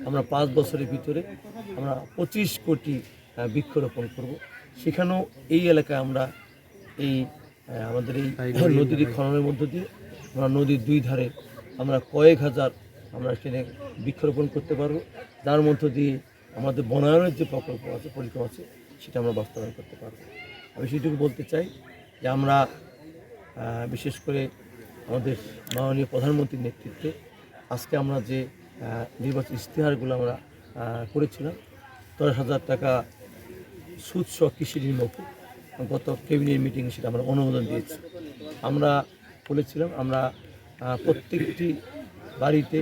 আমরা 5 বছরের ভিতরে আমরা 25 কোটি বৃক্ষরোপণ করব। সেখানেও এই এলাকায় আমরা এই আমাদের এই নদীর খননের মধ্য দিয়ে আমরা নদীর 2 ধারে আমরা কয়েক হাজার আমরা সেখানে বৃক্ষরোপণ করতে পারবো, যার মধ্য দিয়ে আমাদের বনায়নের যে প্রকল্প আছে পরিকল্পনা আছে সেটা আমরা বাস্তবায়ন করতে পারবো। আমি সেটুকু বলতে চাই যে আমরা বিশেষ করে আমাদের মাননীয় প্রধানমন্ত্রীর নেতৃত্বে আজকে আমরা যে নির্বাচন ইশতেহারগুলো আমরা করেছিলাম 10,000 টাকা সুদসহ কৃষি ঋণ মকুব, গত ক্যাবিনেট মিটিংয়ে সেটা আমরা অনুমোদন দিয়েছি। আমরা বলেছিলাম আমরা প্রত্যেকটি বাড়িতে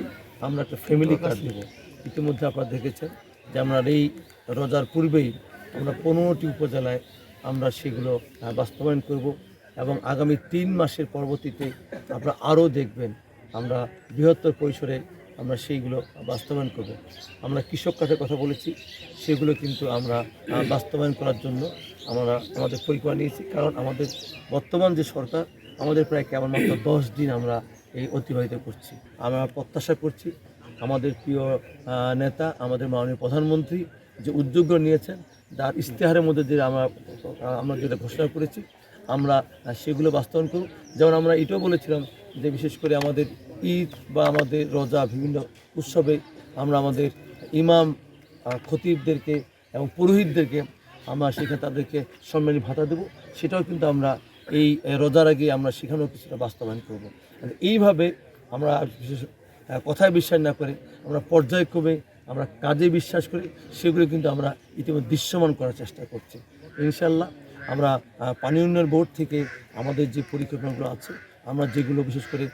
আমরা একটা ফ্যামিলি কার্ড দেবো। ইতিমধ্যে আপনারা দেখেছেন যে আমরা এই রোজার পূর্বেই আমরা 15টি উপজেলায় আমরা সেগুলো বাস্তবায়ন করব এবং আগামী 3 মাসের পরবর্তীতে আপনারা আরও দেখবেন আমরা বৃহত্তর পরিসরে আমরা সেইগুলো বাস্তবায়ন করব। আমরা কৃষক কার্ডের কথা বলেছি, সেগুলো কিন্তু আমরা বাস্তবায়ন করার জন্য আমরা আমাদের পরিকল্পনা নিয়েছি, কারণ আমাদের বর্তমান যে সরকার আমাদের প্রায় কেবলমাত্র 10 দিন আমরা এই অতিবাহিত করছি। আমরা প্রত্যাশা করছি আমাদের প্রিয় নেতা আমাদের মাননীয় প্রধানমন্ত্রী যে উদ্যোগগুলো নিয়েছেন তার ইশতেহারের মধ্যে দিয়ে আমরা যেটা ঘোষণা করেছি আমরা সেগুলো বাস্তবায়ন করব। যেমন আমরা এটাও বলেছিলাম যে বিশেষ করে আমাদের ঈদ বা আমাদের রোজা বিভিন্ন উৎসবে আমরা আমাদের ইমাম খতিবদেরকে এবং পুরোহিতদেরকে আমরা সেখানে তাদেরকে সম্মানী ভাতা দেবো, সেটাও কিন্তু আমরা এই রোজার আগে আমরা সেখানেও কিছুটা বাস্তবায়ন করব। এইভাবে আমরা বিশেষ কথায় বিশ্বাস না করে আমরা পর্যায়ক্রমে আমরা কাজে বিশ্বাস করি, সেগুলো কিন্তু আমরা ইতিমধ্যে দৃশ্যমান করার চেষ্টা করছি। ইনশাল্লাহ আমরা পানি উন্নয়ন বোর্ড থেকে আমাদের যে পরিকল্পনাগুলো আছে আমরা যেগুলো বিশেষ করে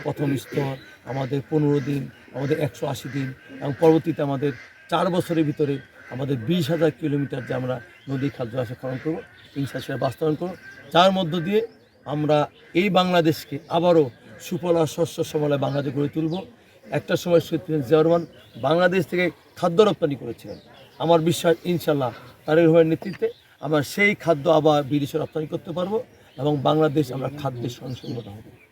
প্রথম স্তর আমাদের 15 দিন, আমাদের 180 দিন এবং পরবর্তীতে আমাদের 4 বছরের ভিতরে আমাদের 20,000 কিলোমিটার যে আমরা নদী খাল জলাশয় খনন করবো, ইনশাল্লাহ বাস্তবায়ন করবো, যার মধ্য দিয়ে আমরা এই বাংলাদেশকে আবারও সুফলা শস্য শ্যামলায় বাংলাদেশ গড়ে তুলব। একটা সময় শহীদ প্রেসিডেন্ট জিয়া রহমান বাংলাদেশ থেকে খাদ্য রপ্তানি করেছিলেন। আমার বিশ্বাস ইনশাল্লাহ তারেক রহমানের নেতৃত্বে আমরা সেই খাদ্য আবার বিদেশে রপ্তানি করতে পারবো এবং বাংলাদেশ আমরা খাদ্যের স্বয়ংসম্পূর্ণ হবে।